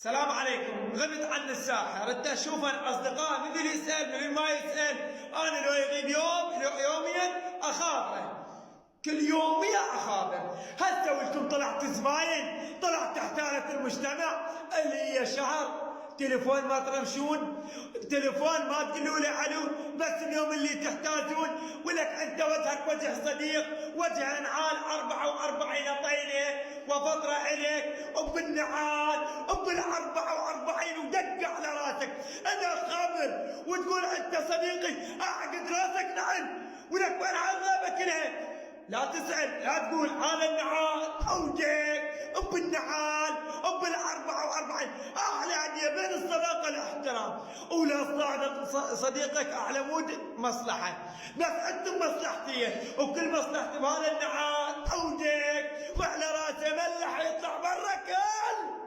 السلام عليكم. غبت عن الساحه، ردت اشوف الاصدقاء من اللي يسال من ما يسال. انا لو يغيب يوم يوميا اخابره، كل يوميا اخابر. هل سويتم؟ طلعت زباين، طلعت تحت آلة المجتمع اللي هي شهر تليفون ما ترمشون، تليفون ما تقولوا له الو، بس اليوم اللي تحتاجون ولك انت وجهك وجه صديق، وجه انعال 44 طينه وفطره اليك وبالنعال وبال44 ودق على راسك. انا خبر وتقول انت صديقي اعقد راسك نعل ولك وين عذابك كلها. لا تسأل، لا تقول هذا النعال او جيك وبالنعال وبال44. احلى هديه بين الصداقه والاحترام، ولا صادق صديقك اعلى مود مصلحه، بس انتم مصلحتيه وكل مصلحتي بهذا النعال او جيك وعلى راسه ملح يطلع برا كل